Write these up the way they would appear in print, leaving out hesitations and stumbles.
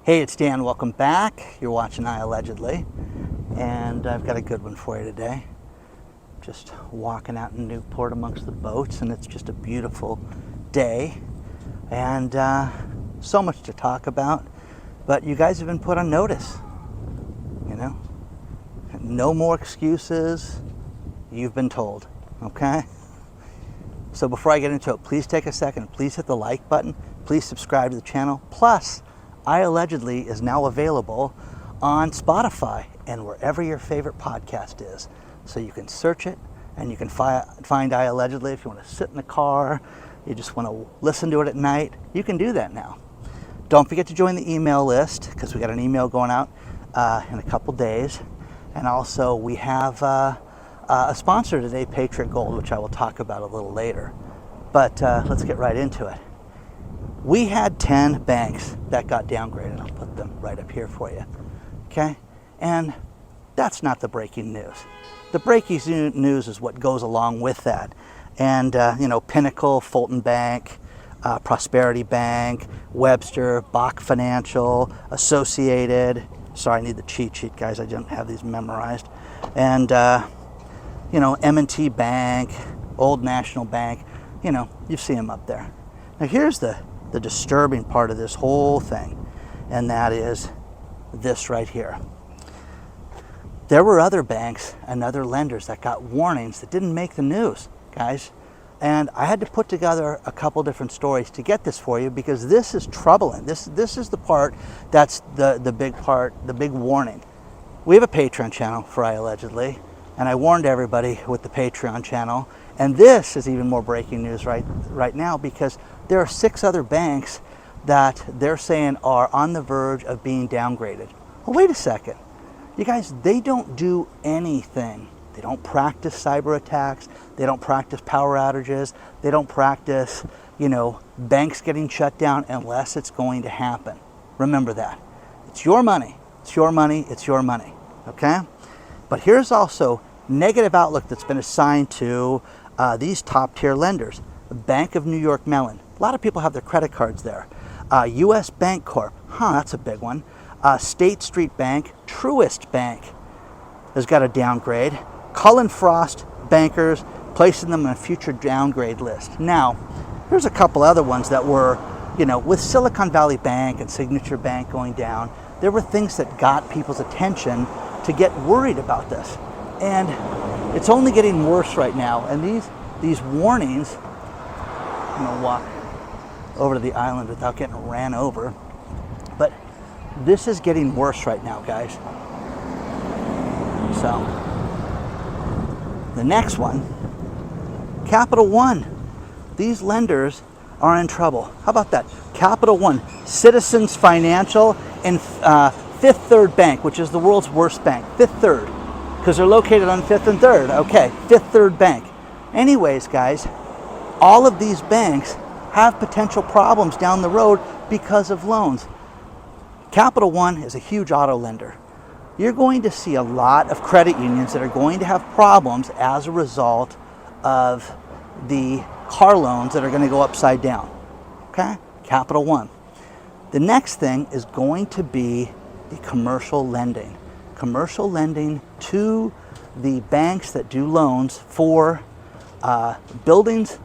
Hey, it's Dan. Welcome back. You're watching iAllegedly, and I've got a good one for you today. Just walking out in Newport amongst the boats, and it's just a beautiful day, and so much to talk about. But you guys have been put on notice. You know, no more excuses. You've been told. Okay. So before I get into it, please take a second. Please hit the like button. Please subscribe to the channel. Plus, iAllegedly is now available on Spotify and wherever your favorite podcast is. So you can search it and you can find iAllegedly if you want to sit in the car, you just want to listen to it at night, you can do that now. Don't forget to join the email list because we got an email going out in a couple days. And also we have a sponsor today, Patriot Gold, which I will talk about a little later. But let's get right into it. We had 10 banks that got downgraded. I'll put them right up here for you. Okay? And that's not the breaking news. The breaking news is what goes along with that. And, Pinnacle, Fulton Bank, Prosperity Bank, Webster, Bach Financial, Associated. Sorry, I need the cheat sheet, guys. I didn't have these memorized. And, M&T Bank, Old National Bank. You see them up there. Now, here's the disturbing part of this whole thing, and that is this right here. There were other banks and other lenders that got warnings that didn't make the news, guys. And I had to put together a couple different stories to get this for you because this is troubling. This is the part that's the big part, the big warning. We have a Patreon channel for iAllegedly, and I warned everybody with the Patreon channel. And this is even more breaking news right now because there are 6 other banks that they're saying are on the verge of being downgraded. Well, wait a second. You guys, they don't do anything. They don't practice cyber attacks. They don't practice power outages. They don't practice, banks getting shut down unless it's going to happen. Remember that. It's your money. It's your money. It's your money. Okay? But here's also negative outlook that's been assigned to these top tier lenders. Bank of New York Mellon. A lot of people have their credit cards there. U.S. Bank Corp. That's a big one. State Street Bank. Truist Bank has got a downgrade. Cullen Frost Bankers, placing them on a future downgrade list. Now, here's a couple other ones that were, with Silicon Valley Bank and Signature Bank going down, there were things that got people's attention to get worried about this. And it's only getting worse right now. And these warnings, I'm going to walk over to the island without getting ran over. But this is getting worse right now, guys. So, the next one, Capital One. These lenders are in trouble. How about that? Capital One, Citizens Financial, and Fifth Third Bank, which is the world's worst bank. Fifth Third. Because they're located on 5th and 3rd. Okay, 5th Third Bank. Anyways, guys, all of these banks have potential problems down the road because of loans. Capital One is a huge auto lender. You're going to see a lot of credit unions that are going to have problems as a result of the car loans that are going to go upside down. Okay? Capital One. The next thing is going to be the commercial lending. Commercial lending to the banks that do loans for buildings,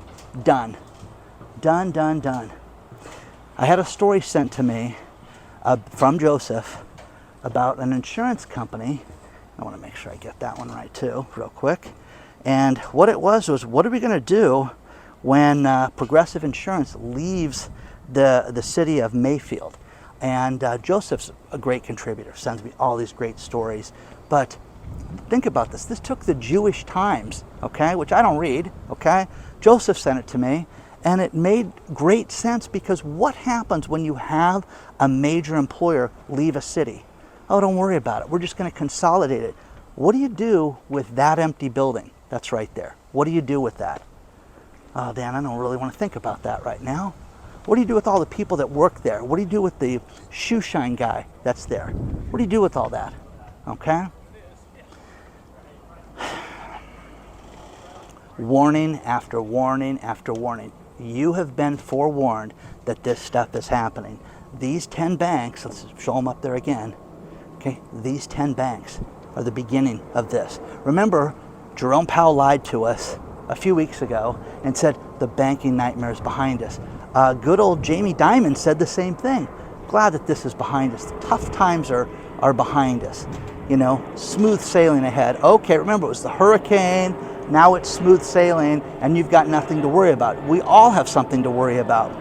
done. Done. I had a story sent to me from Joseph about an insurance company. I want to make sure I get that one right too, real quick. And what it was, what are we going to do when Progressive Insurance leaves the city of Mayfield? And Joseph's a great contributor, sends me all these great stories. But think about this. This took the Jewish Times, okay, which I don't read, okay? Joseph sent it to me, and it made great sense because what happens when you have a major employer leave a city? Oh, don't worry about it. We're just going to consolidate it. What do you do with that empty building that's right there? What do you do with that? Oh, Dan, I don't really want to think about that right now. What do you do with all the people that work there? What do you do with the shoe shine guy that's there? What do you do with all that? Okay? Warning after warning after warning. You have been forewarned that this stuff is happening. these 10 banks, let's show them up there again. Okay, these 10 banks are the beginning of this. Remember, Jerome Powell lied to us a few weeks ago and said the banking nightmare is behind us. Good old Jamie Dimon said the same thing. Glad that this is behind us. The tough times are behind us. You know, smooth sailing ahead. Okay, remember it was the hurricane, now it's smooth sailing, and you've got nothing to worry about. We all have something to worry about.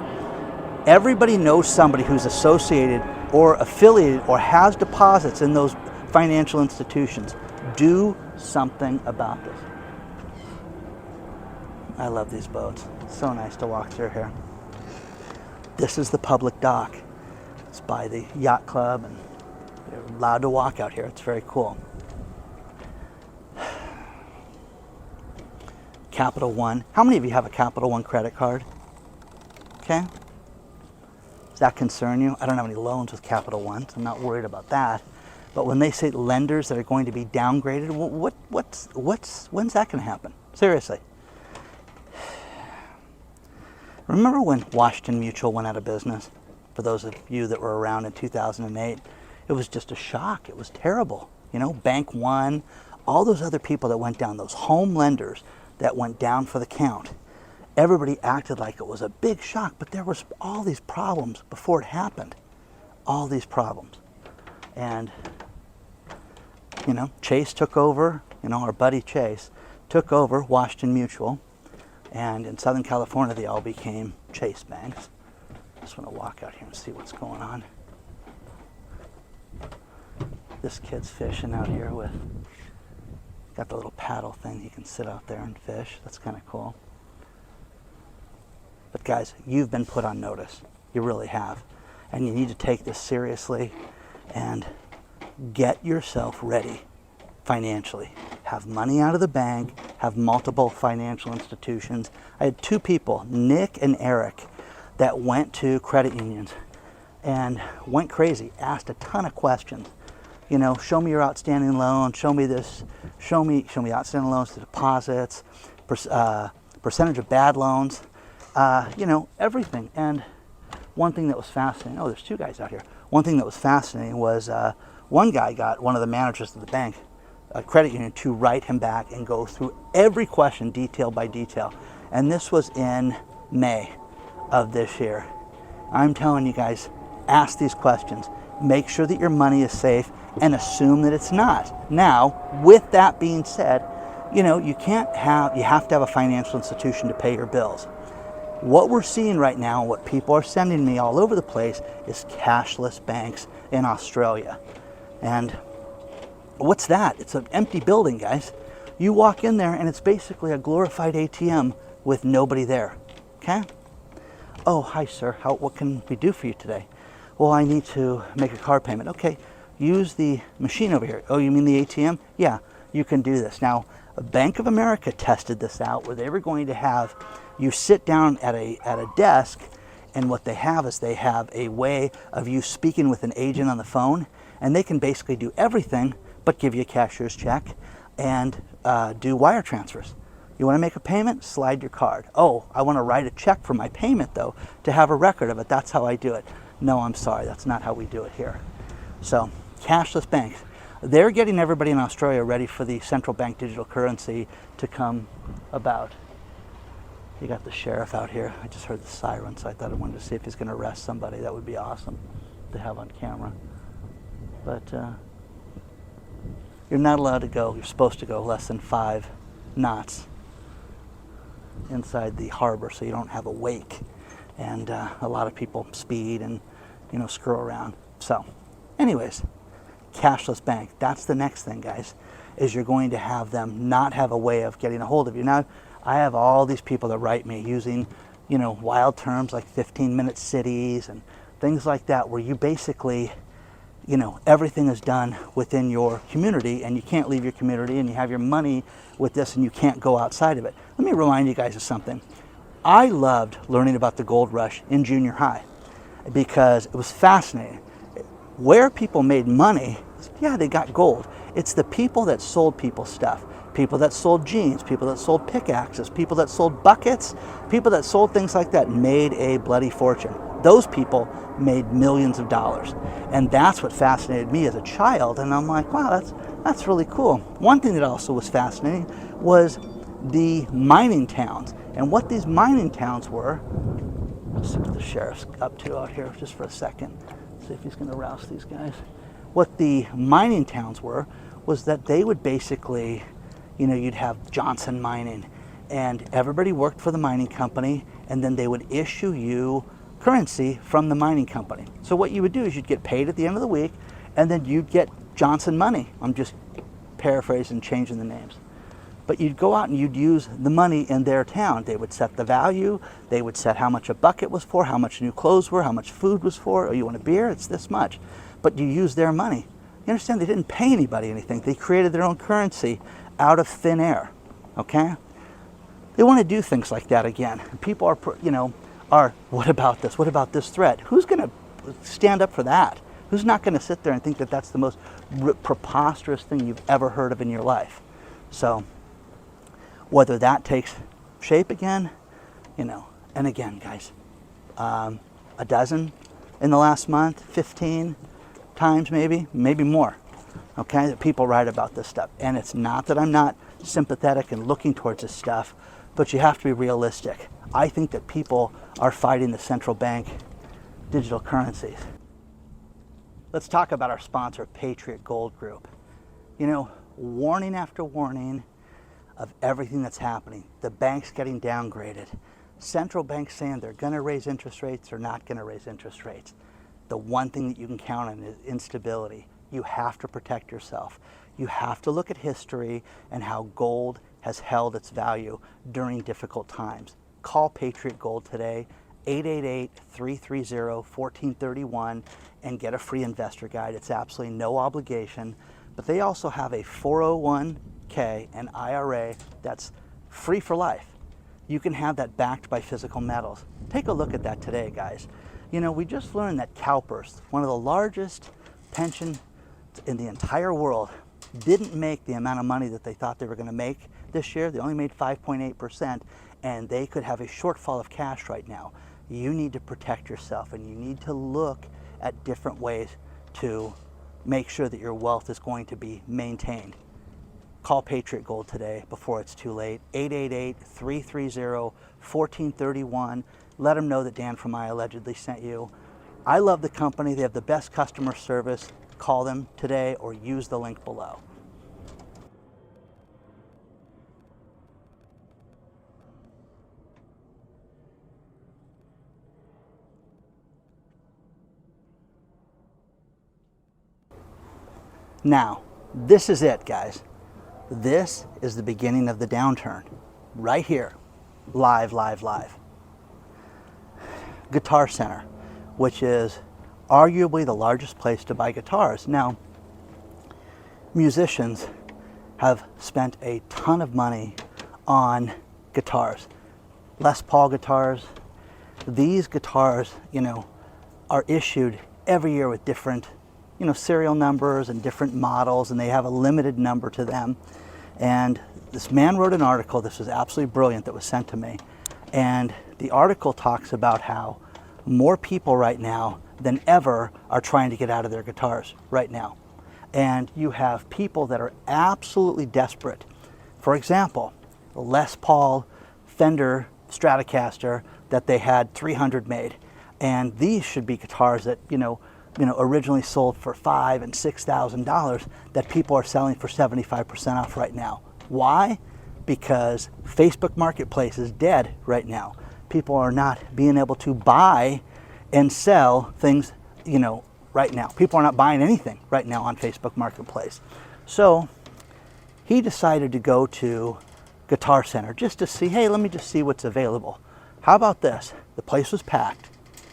Everybody knows somebody who's associated or affiliated or has deposits in those financial institutions. Do something about this. I love these boats. It's so nice to walk through here. This is the public dock. It's by the yacht club, and you're allowed to walk out here. It's very cool. Capital One. How many of you have a Capital One credit card? Okay. Does that concern you? I don't have any loans with Capital One, so I'm not worried about that. But when they say lenders that are going to be downgraded, when's that going to happen? Seriously. Remember when Washington Mutual went out of business? For those of you that were around in 2008, it was just a shock. It was terrible. You know, Bank One, all those other people that went down, those home lenders that went down for the count. Everybody acted like it was a big shock, but there was all these problems before it happened. All these problems. And, you know, Chase took over, you know, our buddy Chase took over Washington Mutual. And in Southern California, they all became Chase banks. Just want to walk out here and see what's going on. This kid's fishing out here with, got the little paddle thing. He can sit out there and fish. That's kind of cool. But guys, you've been put on notice. You really have. And you need to take this seriously and get yourself ready financially. Have money out of the bank, have multiple financial institutions. I had two people, Nick and Eric, that went to credit unions and went crazy, asked a ton of questions. You know, show me your outstanding loan, show me this, show me outstanding loans, the deposits, percentage of bad loans, you know, everything. And one thing that was fascinating, oh, there's two guys out here. One thing that was fascinating was one guy got one of the managers of the bank, a credit union, to write him back and go through every question detail by detail. And this was in May of this year. I'm telling you guys, ask these questions. Make sure that your money is safe and assume that it's not. Now, with that being said, you know, you have to have a financial institution to pay your bills. What we're seeing right now, what people are sending me all over the place, is cashless banks in Australia. And what's that? It's an empty building, guys. You walk in there and it's basically a glorified ATM with nobody there. Okay? Oh, hi, sir. What can we do for you today? Well, I need to make a car payment. Okay, use the machine over here. Oh, you mean the ATM? Yeah, you can do this. Now, Bank of America tested this out where they were going to have you sit down at a desk, and what they have is they have a way of you speaking with an agent on the phone, and they can basically do everything but give you a cashier's check and do wire transfers. You want to make a payment? Slide your card. Oh, I want to write a check for my payment, though, to have a record of it. That's how I do it. No, I'm sorry. That's not how we do it here. So, cashless banks. They're getting everybody in Australia ready for the central bank digital currency to come about. You got the sheriff out here. I just heard the siren, so I thought I wanted to see if he's going to arrest somebody. That would be awesome to have on camera. But you're not allowed to go. You're supposed to go less than 5 knots inside the harbor, so you don't have a wake. And a lot of people speed and, you know, screw around. So, anyways, cashless bank. That's the next thing, guys, is you're going to have them not have a way of getting a hold of you. Now, I have all these people that write me using, you know, wild terms like 15-minute cities and things like that, where you basically, you know, everything is done within your community and you can't leave your community, and you have your money with this and you can't go outside of it. Let me remind you guys of something. I loved learning about the gold rush in junior high because it was fascinating. Where people made money, yeah, they got gold. It's the people that sold people stuff. People that sold jeans, people that sold pickaxes, people that sold buckets, people that sold things like that made a bloody fortune. Those people made millions of dollars. And that's what fascinated me as a child. And I'm like, wow, that's really cool. One thing that also was fascinating was the mining towns. And what these mining towns were, let's see what the sheriff's up to out here just for a second. See if he's going to rouse these guys. What the mining towns were was that they would basically, you'd have Johnson Mining, and everybody worked for the mining company, and then they would issue you currency from the mining company. So what you would do is you'd get paid at the end of the week, and then you'd get Johnson money. I'm just paraphrasing, changing the names. But you'd go out and you'd use the money in their town. They would set the value, they would set how much a bucket was for, how much new clothes were, how much food was for. Oh, you want a beer? It's this much. But you use their money. You understand, they didn't pay anybody anything. They created their own currency out of thin air, okay? They want to do things like that again. People are, what about this? What about this threat? Who's going to stand up for that? Who's not going to sit there and think that that's the most preposterous thing you've ever heard of in your life? So whether that takes shape again, and again, guys, a dozen in the last month, 15 times maybe more, okay, that people write about this stuff. And it's not that I'm not sympathetic and looking towards this stuff, but you have to be realistic. I think that people are fighting the central bank digital currencies. Let's talk about our sponsor, Patriot Gold Group. Warning after warning of everything that's happening. The bank's getting downgraded. Central banks saying they're going to raise interest rates, they're not going to raise interest rates. The one thing that you can count on is instability. You have to protect yourself. You have to look at history and how gold has held its value during difficult times. Call Patriot Gold today, 888-330-1431, and get a free investor guide. It's absolutely no obligation, but they also have a 401k and IRA that's free for life. You can have that backed by physical metals. Take a look at that today, guys. We just learned that CalPERS, one of the largest pensions in the entire world, didn't make the amount of money that they thought they were going to make this year. They only made 5.8%, and they could have a shortfall of cash right now. You need to protect yourself, and you need to look at different ways to make sure that your wealth is going to be maintained. Call Patriot Gold today before it's too late, 888-330-1431. Let them know that Dan from iAllegedly sent you. I love the company. They have the best customer service. Call them today or use the link below. Now, this is it, guys. This is the beginning of the downturn. Right here. Live. Guitar Center, which is arguably the largest place to buy guitars. Now, musicians have spent a ton of money on guitars. Les Paul guitars. These guitars, are issued every year with different, serial numbers and different models, and they have a limited number to them. And this man wrote an article, this was absolutely brilliant, that was sent to me. And the article talks about how more people right now than ever are trying to get out of their guitars right now. And you have people that are absolutely desperate. For example, the Les Paul Fender Stratocaster that they had 300 made. And these should be guitars that, originally sold for $5,000 and $6,000 that people are selling for 75% off right now. Why? Because Facebook Marketplace is dead right now. People are not being able to buy and sell things, right now. People are not buying anything right now on Facebook Marketplace. So he decided to go to Guitar Center just to see, hey, let me just see what's available. How about this? The place was packed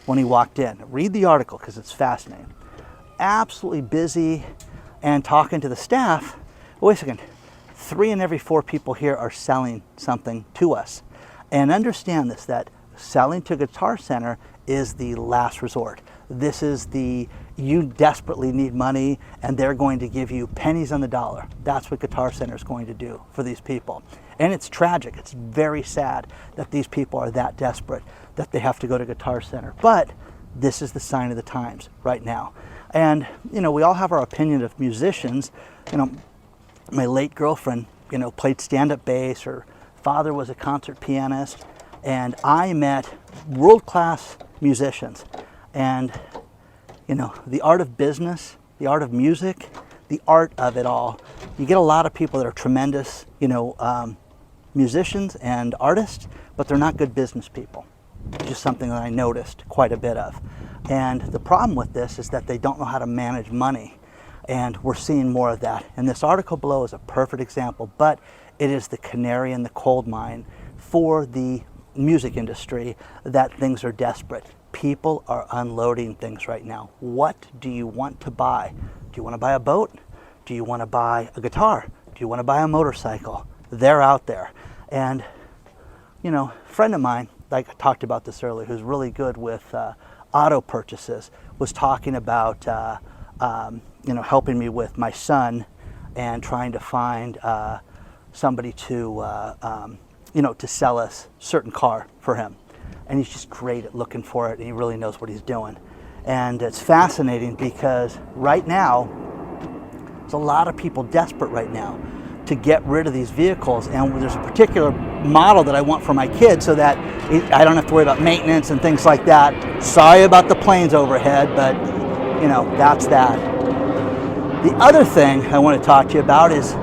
when he walked in. Read the article because it's fascinating. Absolutely busy, and talking to the staff. Wait a second. 3 in every 4 people here are selling something to us. And understand this, that selling to Guitar Center is the last resort. This is you desperately need money and they're going to give you pennies on the dollar. That's what Guitar Center is going to do for these people. And it's tragic. It's very sad that these people are that desperate that they have to go to Guitar Center. But This is the sign of the times right now. And, you know, we all have our opinion of musicians. You know, my late girlfriend, you know, played stand-up bass. Her father was a concert pianist. And I met world-class musicians. And, you know, the art of business, the art of music, the art of it all. You get a lot of people that are tremendous, you know, musicians and artists, but they're not good business people. Just something that I noticed quite a bit of. And the problem with this is that they don't know how to manage money. And we're seeing more of that. And this article below is a perfect example, but it is the canary in the coal mine for the music industry that things are desperate. People are unloading things right now. What do you want to buy? Do you want to buy a boat? Do you want to buy a guitar? Do you want to buy a motorcycle? They're out there. And, you know, a friend of mine, like I talked about this earlier, who's really good with auto purchases, was talking about, you know, helping me with my son and trying to find somebody to, you know, to sell us a certain car for him. And he's just great at looking for it, and he really knows what he's doing. And it's fascinating because right now, there's a lot of people desperate right now to get rid of these vehicles. And there's a particular model that I want for my kids so that I don't have to worry about maintenance and things like that. Sorry about the planes overhead, but you know, that's that. The other thing I want to talk to you about is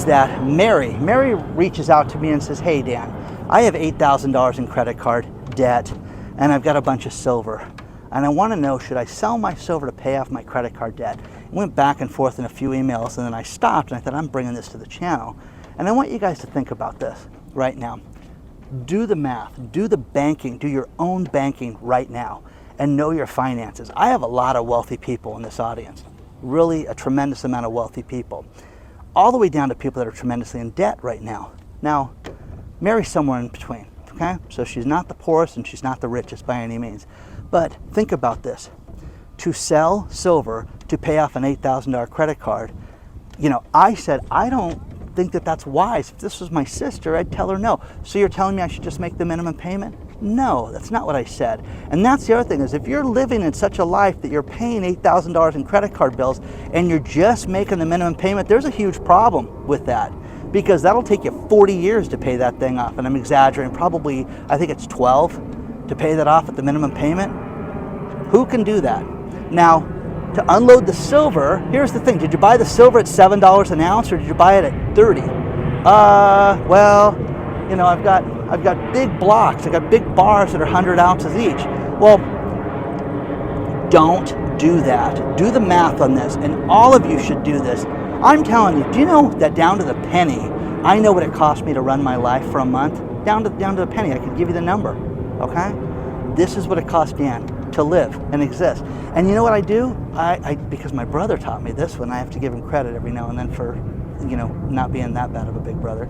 that Mary reaches out to me and says, hey Dan, I have $8,000 in credit card debt and I've got a bunch of silver. And I want to know, should I sell my silver to pay off my credit card debt? I went back and forth in a few emails, and then I stopped and I thought, I'm bringing this to the channel. And I want you guys to think about this right now. Do the math, do the banking, do your own banking right now, and know your finances. I have a lot of wealthy people in this audience, really a tremendous amount of wealthy people, all the way down to people that are tremendously in debt right now. Now, Mary's somewhere in between, okay? So she's not the poorest and she's not the richest by any means. But think about this. To sell silver to pay off an $8,000 credit card, you know, I said, I don't think that that's wise. If this was my sister, I'd tell her no. So you're telling me I should just make the minimum payment? No, that's not what I said. And that's the other thing, is if you're living in such a life that you're paying $8,000 in credit card bills and you're just making the minimum payment, there's a huge problem with that. Because that'll take you 40 years to pay that thing off. And I'm exaggerating, probably, I think it's 12 to pay that off at the minimum payment. Who can do that? Now, to unload the silver, here's the thing. Did you buy the silver at $7 an ounce or did you buy it at 30? Well, you know, I've got big blocks. I've got big bars that are 100 ounces each. Well, don't do that. Do the math on this, and all of you should do this. I'm telling you, do you know that down to the penny, I know what it cost me to run my life for a month? Down to the penny, I could give you the number, okay? This is what it cost Dan to live and exist. And you know what I do? I because my brother taught me this one, I have to give him credit every now and then for, you know, not being that bad of a big brother.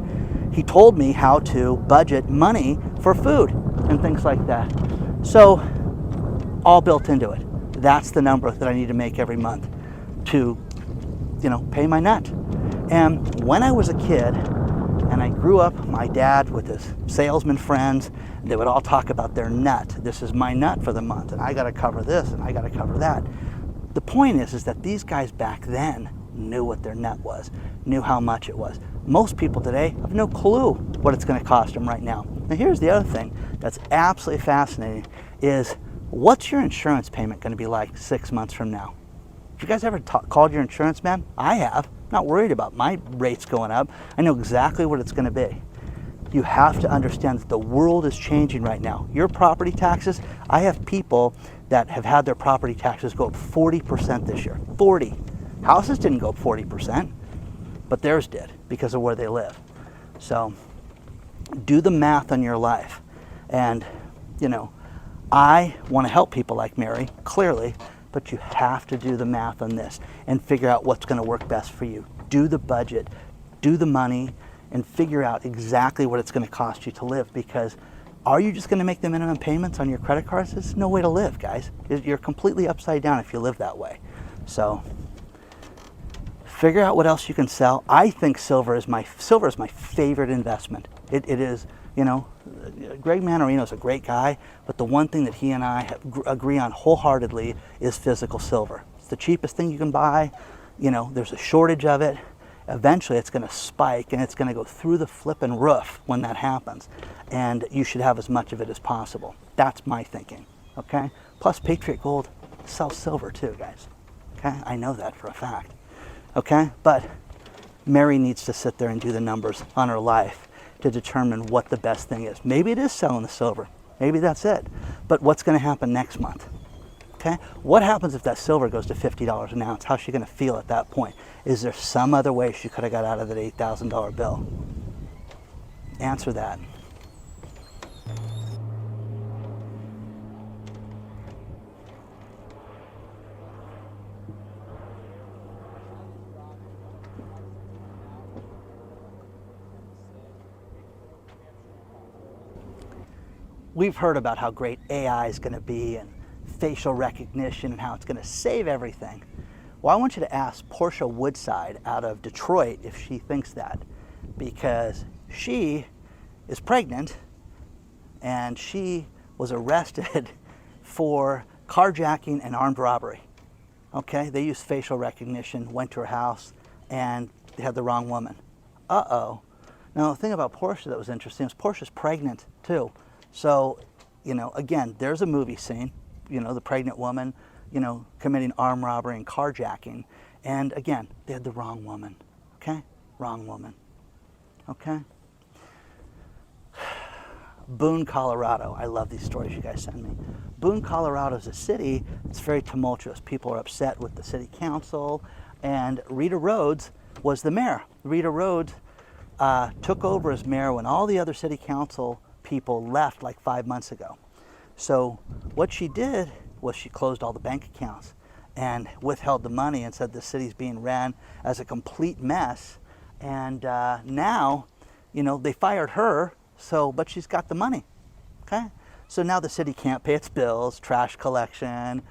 He told me how to budget money for food and things like that. So, all built into it. That's the number that I need to make every month to, you know, pay my nut. And when I was a kid, and I grew up, my dad with his salesman friends, they would all talk about their nut. This is my nut for the month, and I got to cover this, and I got to cover that. The point is that these guys back then knew what their nut was, knew how much it was. Most people today have no clue what it's going to cost them right now. Now here's the other thing that's absolutely fascinating is, what's your insurance payment going to be like 6 months from now? Have you guys ever called your insurance man? I have. Not worried about my rates going up. I know exactly what it's going to be. You have to understand that the world is changing right now. Your property taxes, I have people that have had their property taxes go up 40% this year. 40. Houses didn't go up 40%, but theirs did because of where they live. So do the math on your life. And, you know, I want to help people like Mary, clearly, but you have to do the math on this and figure out what's going to work best for you. Do the budget, do the money, and figure out exactly what it's going to cost you to live, because are you just going to make the minimum payments on your credit cards? There's no way to live, guys. You're completely upside down if you live that way. So figure out what else you can sell. I think silver is my favorite investment. It is, you know, Greg Manorino's a great guy, but the one thing that he and I agree on wholeheartedly is physical silver. It's the cheapest thing you can buy. You know, there's a shortage of it. Eventually it's going to spike and it's going to go through the flipping roof when that happens. And you should have as much of it as possible. That's my thinking, okay? Plus Patriot Gold sells silver too, guys, okay? I know that for a fact, okay? But Mary needs to sit there and do the numbers on her life to determine what the best thing is. Maybe it is selling the silver. Maybe that's it. But what's going to happen next month? Okay? What happens if that silver goes to $50 an ounce? How's she going to feel at that point? Is there some other way she could have got out of that $8,000 bill? Answer that. We've heard about how great AI is going to be and facial recognition and how it's going to save everything. Well, I want you to ask Portia Woodside out of Detroit if she thinks that, because she is pregnant and she was arrested for carjacking and armed robbery. Okay, they used facial recognition, went to her house, and they had the wrong woman. Uh-oh. Now, the thing about Portia that was interesting is Portia's pregnant too. So, you know, again, there's a movie scene, you know, the pregnant woman, you know, committing armed robbery and carjacking. And again, they had the wrong woman, okay? Wrong woman, okay? Boone, Colorado. I love these stories you guys send me. Boone, Colorado is a city that's very tumultuous. People are upset with the city council, and Rita Rhodes was the mayor. Rita Rhodes took over as mayor when all the other city council people left like 5 months ago. So what she did was she closed all the bank accounts and withheld the money and said the city's being ran as a complete mess. And now, you know, they fired her, but she's got the money, okay? So now the city can't pay its bills, trash collection,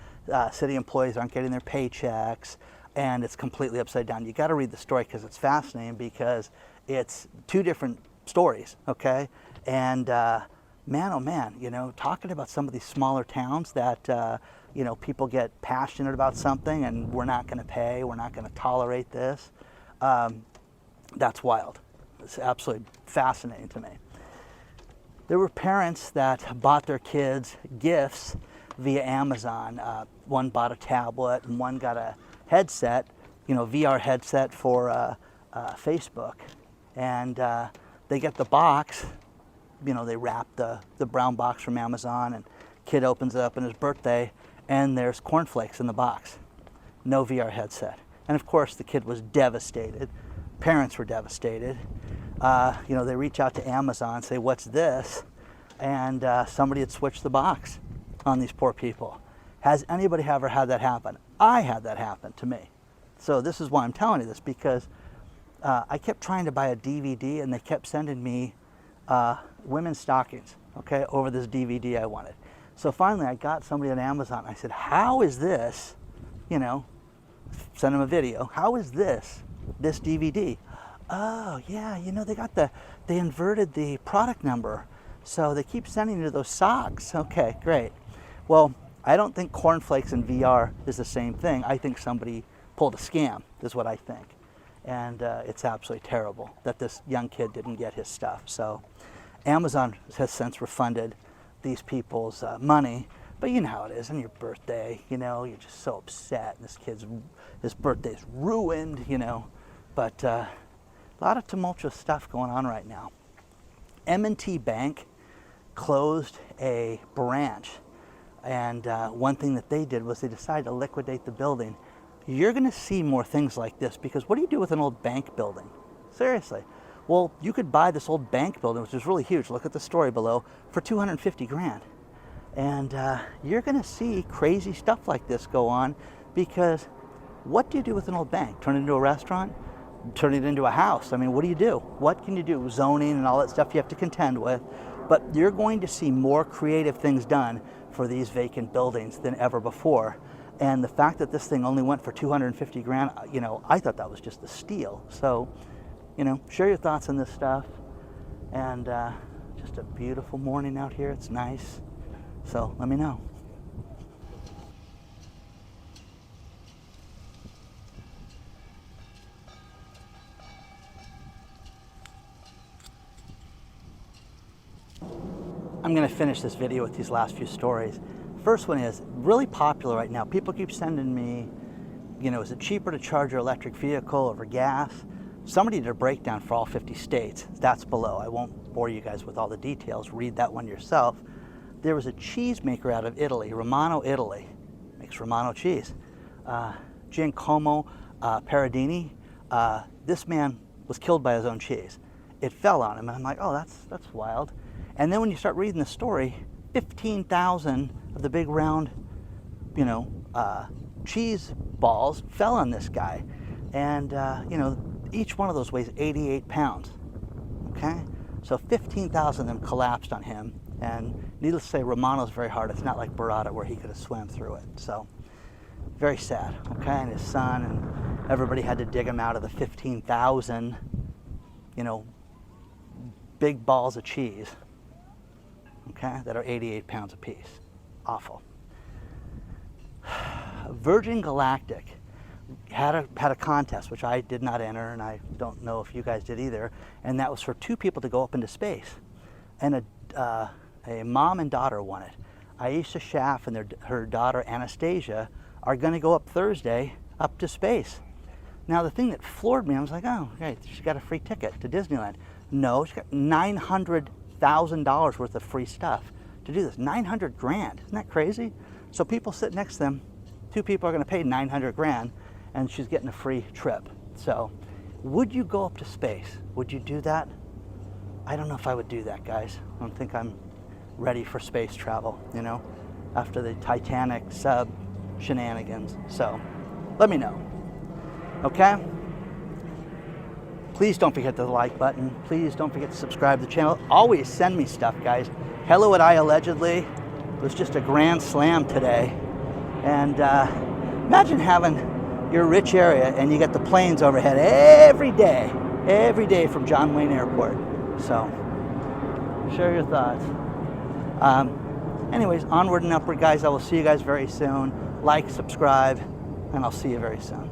city employees aren't getting their paychecks, and it's completely upside down. You gotta read the story because it's fascinating, because it's two different stories, okay? And man, oh man, you know, talking about some of these smaller towns that, you know, people get passionate about something and we're not going to pay, we're not going to tolerate this. That's wild. It's absolutely fascinating to me. There were parents that bought their kids gifts via Amazon. One bought a tablet and one got a headset, you know, VR headset for Facebook. And they get the box. You know, they wrap the brown box from Amazon, and kid opens it up on his birthday, and there's cornflakes in the box. No VR headset. And of course, the kid was devastated. Parents were devastated. You know, they reach out to Amazon, say, what's this? And somebody had switched the box on these poor people. Has anybody ever had that happen? I had that happen to me. So this is why I'm telling you this, because I kept trying to buy a DVD, and they kept sending me women's stockings, okay, over this DVD I wanted. So finally I got somebody on Amazon. I said, how is this, you know, send them a video, how is this DVD? Oh yeah, you know, they inverted the product number, so they keep sending you those socks. Okay, great. Well, I don't think cornflakes and VR is the same thing. I think somebody pulled a scam, is what I think. And it's absolutely terrible that this young kid didn't get his stuff. So Amazon has since refunded these people's money, but you know how it is on your birthday, you know, you're just so upset, and his birthday's ruined, you know. But a lot of tumultuous stuff going on right now. M&T Bank closed a branch, and one thing that they did was they decided to liquidate the building. You're going to see more things like this, because what do you do with an old bank building? Seriously. Well, you could buy this old bank building, which is really huge, look at the story below, for 250 grand. And you're going to see crazy stuff like this go on, because what do you do with an old bank? Turn it into a restaurant? Turn it into a house? I mean, what do you do? What can you do? Zoning and all that stuff you have to contend with. But you're going to see more creative things done for these vacant buildings than ever before. And the fact that this thing only went for 250 grand, you know, I thought that was just a steal. So, you know, share your thoughts on this stuff, and Just a beautiful morning out here. It's nice. So let me know. I'm going to finish this video with these last few stories. First one is really popular right now. People keep sending me, is it cheaper to charge your electric vehicle over gas? Somebody did a breakdown for all 50 states. That's below. I won't bore you guys with all the details. Read that one yourself. There was a cheese maker out of Italy, Romano, Italy. Makes Romano cheese. Giacomo Paradini. This man was killed by his own cheese. It fell on him, and I'm like, oh, that's wild. And then when you start reading the story, 15,000 of the big round, cheese balls fell on this guy. And, each one of those weighs 88 pounds, okay? So 15,000 of them collapsed on him. And needless to say, Romano's very hard. It's not like Barada where he could have swam through it. So very sad, okay? And his son and everybody had to dig him out of the 15,000, big balls of cheese, okay, that are 88 pounds apiece. Awful. Virgin Galactic had a contest, which I did not enter, and I don't know if you guys did either, and that was for 2 people to go up into space. And a mom and daughter won it. Aisha Schaff and her daughter Anastasia are going to go up Thursday up to space. Now the thing that floored me, I was like, oh, great, she got a free ticket to Disneyland. No, she got $900,000 worth of free stuff to do this. 900 grand, isn't that crazy? So people sit next to them, 2 people are going to pay 900 grand, and she's getting a free trip. So would you go up to space? Would you do that? I don't know if I would do that, guys. I don't think I'm ready for space travel, after the Titanic sub shenanigans. So let me know, okay? Please don't forget the like button. Please don't forget to subscribe to the channel. Always send me stuff, guys. Hello at iAllegedly. It was just a grand slam today. And imagine having your rich area and you get the planes overhead every day from John Wayne Airport. So share your thoughts. Anyways, onward and upward, guys. I will see you guys very soon. Like, subscribe, and I'll see you very soon.